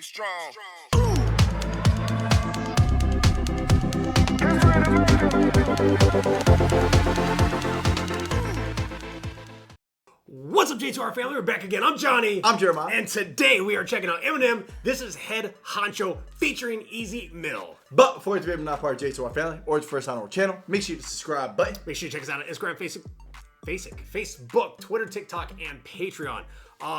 strong. What's up, J2R family? We're back again. I'm Johnny. I'm Jeremiah. And today we are checking out Eminem. This is Head Honcho featuring Easy Mill. But before you're not part of J2R family or it's first time on our channel, make sure you hit the subscribe button. Make sure you check us out on Instagram, Facebook, Twitter, TikTok, and Patreon.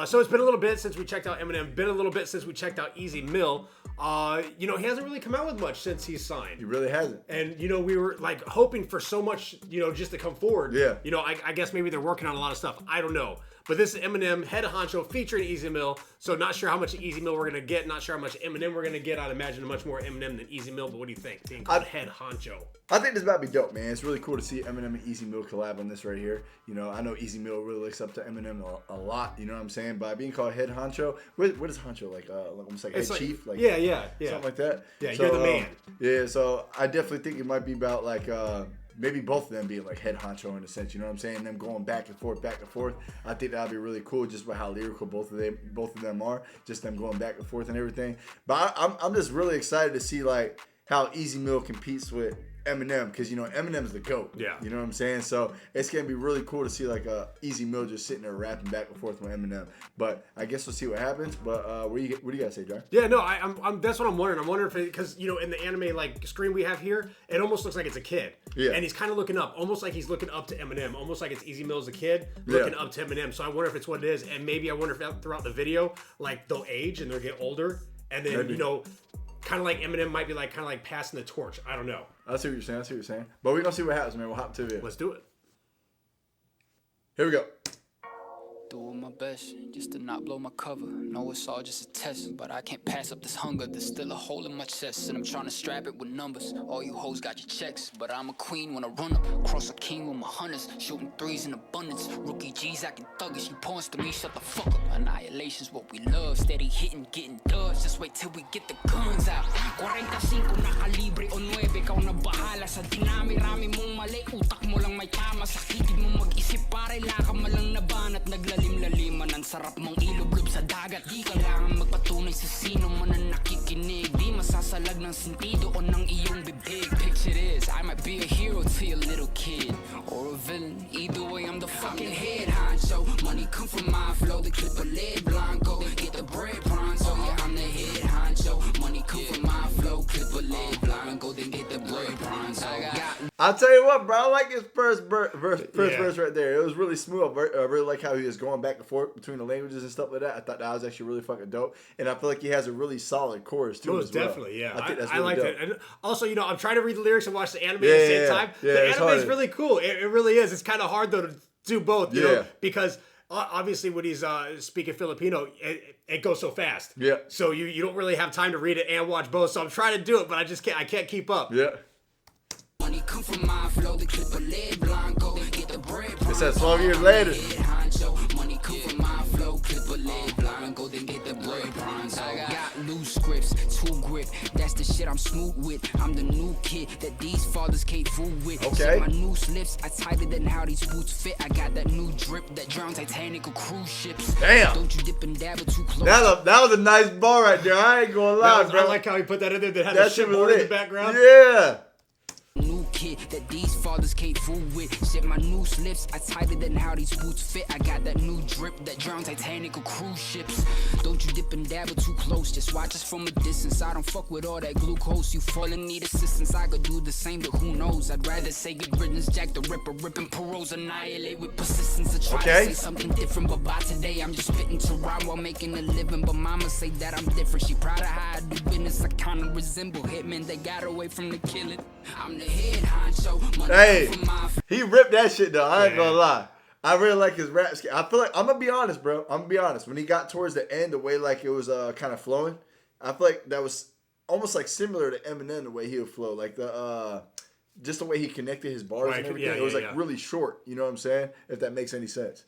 So it's been a little bit since we checked out Eminem. Been a little bit since we checked out Easy Mill. He hasn't really come out with much since he's signed. He really hasn't. And, we were like hoping for so much, just to come forward. Yeah. I guess maybe they're working on a lot of stuff. I don't know. But this is Eminem, Head Honcho featuring Easy Mill. So not sure how much Easy Mill we're going to get. Not sure how much Eminem we're going to get. I'd imagine much more Eminem than Easy Mill. But what do you think? Being called Head Honcho. I think this about to be dope, man. It's really cool to see Eminem and Easy Mill collab on this right here. I know Easy Mill really looks up to Eminem a lot. You know what I'm saying? By being called Head Honcho, what is Honcho like? Almost like head chief? Like yeah. Something like that. Yeah, so, you're the man. Yeah, so I definitely think it might be about like maybe both of them being like head honcho in a sense, you know what I'm saying? Them going back and forth. I think that'd be really cool just by how lyrical both of them are, just them going back and forth and everything. But I'm just really excited to see like how Easy Mill competes with Eminem, because Eminem's the GOAT. Yeah. You know what I'm saying? So it's gonna be really cool to see like Easy Mill just sitting there rapping back and forth with Eminem. But I guess we'll see what happens. But what do you guys say, John? Yeah, no, I'm that's what I'm wondering. I'm wondering if because in the anime like screen we have here, it almost looks like it's a kid. Yeah. And he's kind of looking up, almost like he's looking up to Eminem, almost like it's Easy Mill as a kid looking up to Eminem. So I wonder if it's what it is, and maybe I wonder if throughout the video, like they'll age and they'll get older, and then maybe. Kind of like Eminem might be like kind of like passing the torch. I don't know. I see what you're saying. But we're gonna see what happens, man. We'll hop to it. Let's do it. Here we go. Doing my best just to not blow my cover. Know it's all just a test, but I can't pass up this hunger. There's still a hole in my chest, and I'm trying to strap it with numbers. All you hoes got your checks, but I'm a queen when I run up. Cross a king with my hunters, shooting threes in abundance. Rookie G's acting thuggish, you pawns to me, shut the fuck up. Annihilation's what we love, steady hitting, getting dubs. Just wait till we get the guns out. 45 na kalibre o 9, ikaw na bahala sa dinami-rami mong mali. Utak mo lang may tama, sakitin mo mag-isip pare, laka malang nabanat, naglalim-laliman. Ang sarap mong ilublob sa dagat. Di kailangan magpatunay sa sino man ang nakikinig. Di masasalag ng sentido o ng iyong bibig. Picture this, I might be a hero to your little kid, or a villain. Either way, I'm the fucking head honcho. Money come from my flow, the clip a lead blanco. Get the bread pronto, yeah, I'm the head honcho. Money come from my flow, clip a lead blanco. Then get the bread pronto. I'll tell you what, bro. I like his first verse right there. It was really smooth. I really like how he was going back and forth between the languages and stuff like that. I thought that was actually really fucking dope. And I feel like he has a really solid chorus too. Most as well. definitely, yeah. I think that's I really liked dope. it. And also, I'm trying to read the lyrics and watch the anime at the same time. Yeah, the it's anime is hard. really cool. It really is. It's kind of hard though to do both, you know, Yeah. because obviously when he's speaking Filipino, it goes so fast. Yeah. So you don't really have time to read it and watch both. So I'm trying to do it, but I can't keep up. Yeah. Money come from my flow, the clip a lead blanco. Get the bread. It says 12 years later. Money come from my flow, clip a lead blanco. Then get the bread pronto. Got loose scripts, two grip. That's the shit I'm smooth with. I'm the new kid that these fathers can't fool with. Okay. Set my new slips, I tighter than how these boots fit. I got that new drip that drowns Titanic or cruise ships. Damn. Don't you dip and dabble too close. That was a nice bar right there. I ain't gonna lie, bro. I like how he put that in there. That had That the shit was shipboard in the lit. background. Yeah. New kid that these fathers can't fool with. Shit, my new slips, I tighter than how these boots fit. I got that new drip that drowns Titanic or cruise ships. Don't you dip and dabble too close, just watch us from a distance. I don't fuck with all that glucose. You fall and need assistance, I could do the same, but who knows? I'd rather say good riddance, Jack the Ripper, ripping parole, annihilate with persistence. I try to say something different, but by today I'm just spitting to rhyme while making a living. But mama say that I'm different, she proud of how I do business. I kinda resemble hitmen, they got away from the killing. I'm the head honcho. Hey, he ripped that shit though. I ain't gonna lie. I really like his rap. I feel like I'm gonna be honest, bro. I'm gonna be honest. When he got towards the end, the way like it was kind of flowing, I feel like that was almost like similar to Eminem the way he would flow, like the just the way he connected his bars and everything. It was like really short. You know what I'm saying? If that makes any sense.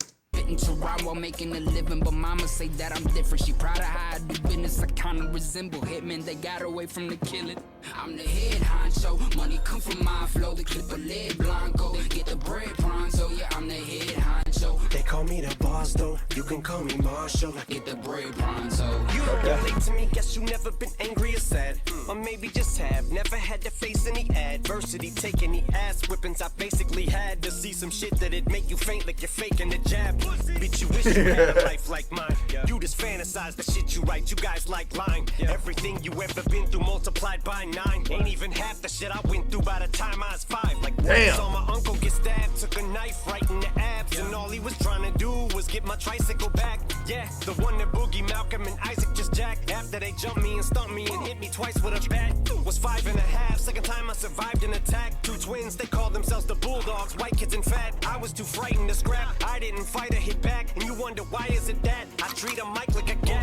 wanting to rhyme while making a living, but mama say that I'm different. She proud of how I do business. I kinda resemble hitmen. They got away from the killing. I'm the head honcho. Money come from my flow. The clip a lead blanco. They get the bread pronto. Yeah, I'm the head honcho. They call me the boss though. You can call me Marshall. Get the bread pronto. You don't relate to me. Guess you never been angry or sad, or maybe just have never had to face any adversity. Take any ass whippings. I basically had to see some shit that'd make you faint like you're faking a jab. Bitch, you wish you had a life like mine. You just fantasize the shit you write. You guys like lying. Everything you ever been through multiplied by 9. Ain't even half the shit I went through by the time I was 5. Like, damn. Saw my uncle get stabbed, took a knife right in the abs, and all he was trying to do was get my tricycle back. Yeah, the one that Boogie, Malcolm, and Isaac just jacked. After they jumped me and stumped me and hit me twice with a bat. Was 5.5. Second time I survived an attack. 2 twins, they called themselves the Bulldogs. White kids and fat. I was too frightened to scrap. I didn't fight or hit back, and you wonder why is it that I treat a mic like a gat.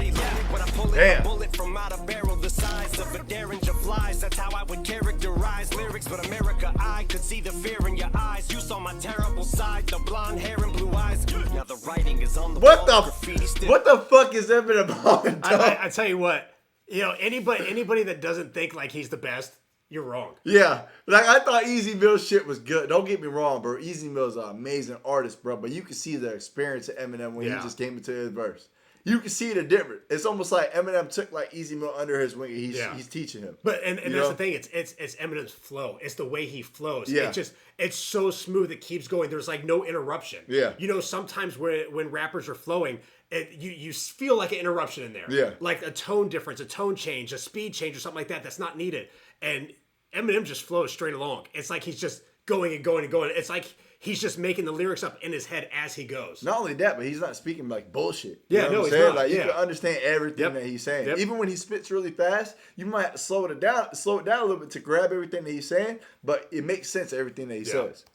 When I pull it, a bullet from out a barrel the size of a Derringer flies. That's how I would characterize lyrics, but America, I could see the fear in your eyes. You saw my terrible side, the blonde hair and blue eyes. Now the writing is on the wall. What the fuck is Eminem about? I tell you what, you know, anybody that doesn't think like he's the best, you're wrong. Yeah, like I thought Easy Mill shit was good. Don't get me wrong, bro. Easy Mill's an amazing artist, bro. But you can see the experience of Eminem when he just came into his verse. You can see the difference. It's almost like Eminem took like Easy Mill under his wing. He's teaching him. But and that's the thing. It's Eminem's flow. It's the way he flows. Yeah. It's so smooth. It keeps going. There's like no interruption. Yeah. You know, sometimes when rappers are flowing, you feel like an interruption in there. Yeah. Like a tone difference, a tone change, a speed change, or something like that. That's not needed. And Eminem just flows straight along. It's like he's just going and going and going. It's like he's just making the lyrics up in his head as he goes. Not only that, but he's not speaking like bullshit. Yeah, you know no, what I'm he's saying? not. Like you can understand everything that he's saying. Yep. Even when he spits really fast, you might have to slow it down a little bit to grab everything that he's saying, but it makes sense everything that he says.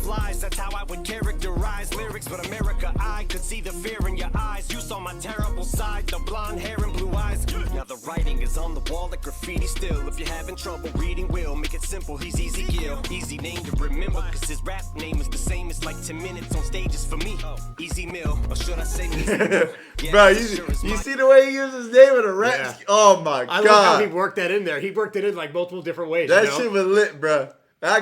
Flies, that's how I would characterize lyrics, but America, I could see the fear in your eyes. You saw my terrible side, the blonde hair and blue eyes. Now the writing is on the wall like graffiti still. If you're having trouble reading, will make it simple. He's Easy Gill, easy name to remember, cause his rap name is the same. It's like 10 minutes on stages for me. Easy Mill, or should I say Easy Mill? Yeah, bro, you see the way he uses his name with a rap? Yeah. Oh my god! I love how he worked that in there. He worked it in like multiple different ways. That shit was lit, bro. I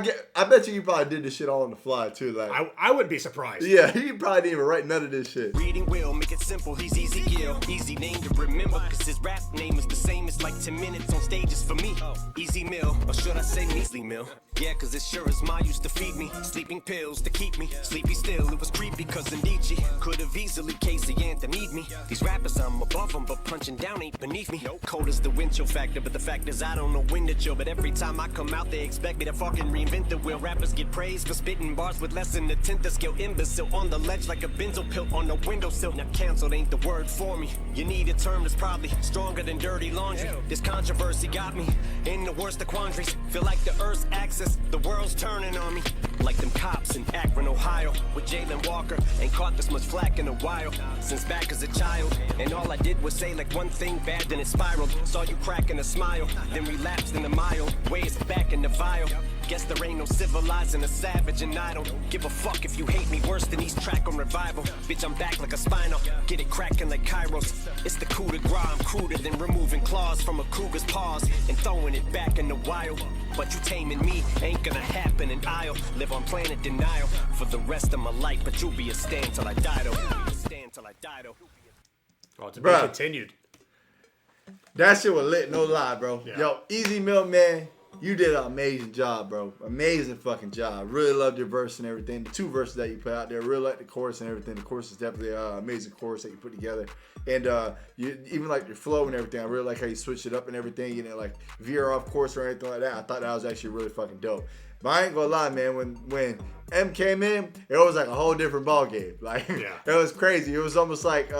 bet you probably did this shit all on the fly too. Like I wouldn't be surprised. Yeah, he probably didn't even write none of this shit. Reading will make it simple. He's Easy Gill, easy name to remember, cause his rap name is the same. It's like 10 minutes on stages for me. Easy Mill, or should I say Measly Mill? Yeah, cause it sure as Ma used to feed me sleeping pills to keep me sleepy still. It was creepy cause of Nietzsche could have easily Casey Anthony'd me. These rappers, I'm above them, but punching down ain't beneath me. Cold as the wind chill factor, but the fact is I don't know when to chill. But every time I come out, they expect me to fucking reinvent the wheel. Rappers get praised for spitting bars with less than a tenth of skill. Imbecile on the ledge like a benzo pill on the windowsill. Now canceled ain't the word for me. You need a term that's probably stronger than dirty laundry. This controversy got me in the worst of quandaries. Feel like the earth's axis, the world's turning on me. Like them cops in Akron, Ohio, with Jalen Walker. Ain't caught this much flack in a while, since back as a child. And all I did was say like one thing bad, then it spiraled. Saw you cracking a smile, then relapsed in a mild ways back in the vial. Guess there ain't no civilizing a savage, and I don't give a fuck if you hate me worse than East Track on Revival. Bitch, I'm back like a spinal, get it cracking like Kairos. It's the coup de grace, I'm cruder than removing claws from a cougar's paws and throwing it back in the wild. But you taming me ain't gonna happen, and I'll live on planet denial for the rest of my life. But you'll be a stand till I die though. Stand till I die though. Oh, to be continued. That shit was lit, no lie, bro. Yeah. Yo, Easy Mill, man. You did an amazing job, bro. Amazing fucking job. Really loved your verse and everything. The 2 verses that you put out there. Really like the chorus and everything. The chorus is definitely an amazing chorus that you put together. And you even like your flow and everything. I really like how you switched it up and everything. You know, like veer off course or anything like that. I thought that was actually really fucking dope. But I ain't gonna lie, man. When M came in, it was like a whole different ball game. Like it was crazy. It was almost like it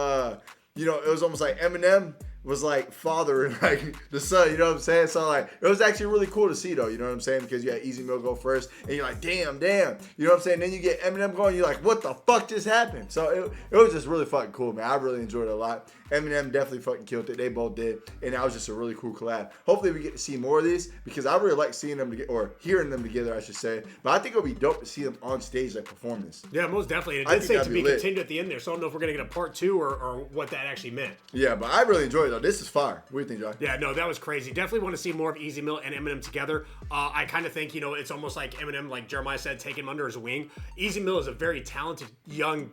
was almost like Eminem was like father and like the son, you know what I'm saying? So like it was actually really cool to see though, you know what I'm saying? Because you had Easy Mill go first and you're like, damn, you know what I'm saying? Then you get Eminem going, you're like, what the fuck just happened? So it was just really fucking cool, man. I really enjoyed it a lot. Eminem definitely fucking killed it. They both did. And that was just a really cool collab. Hopefully we get to see more of these because I really like seeing them together, or hearing them together, I should say. But I think it would be dope to see them on stage like perform this. Yeah, most definitely. It did say to be continued at the end there, so I don't know if we're going to get a part 2 or what that actually meant. Yeah, but I really enjoyed it though. This is fire. What do you think, John? Yeah, no, that was crazy. Definitely want to see more of Easy Mill and Eminem together. I kind of think, you know, it's almost like Eminem, like Jeremiah said, taking him under his wing. Easy Mill is a very talented young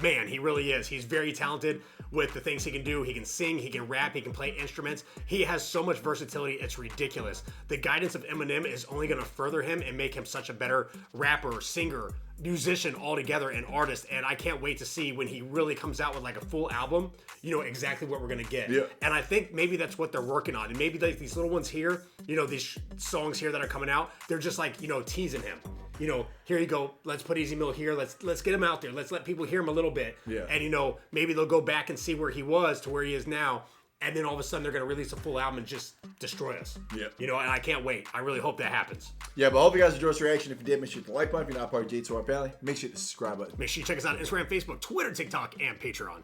man. He really is. He's very talented with the things he can do. He can sing, he can rap, he can play instruments. He has so much versatility, it's ridiculous. The guidance of Eminem is only going to further him and make him such a better rapper, singer, musician altogether, and artist. And I can't wait to see when he really comes out with like a full album, you know, exactly what we're going to get. Yeah. And I think maybe that's what they're working on. And maybe like these little ones here, you know, these songs here that are coming out, they're just like, you know, teasing him. You know, here you go. Let's put Easy Mill here. Let's get him out there. Let's let people hear him a little bit. Yeah. And, you know, maybe they'll go back and see where he was to where he is now. And then all of a sudden they're going to release a full album and just destroy us. Yeah. You know, and I can't wait. I really hope that happens. Yeah, but I hope you guys enjoyed this reaction. If you did, make sure to hit the like button. If you're not part of J2R family, make sure to hit the subscribe button. Make sure you check us out on Instagram, Facebook, Twitter, TikTok, and Patreon.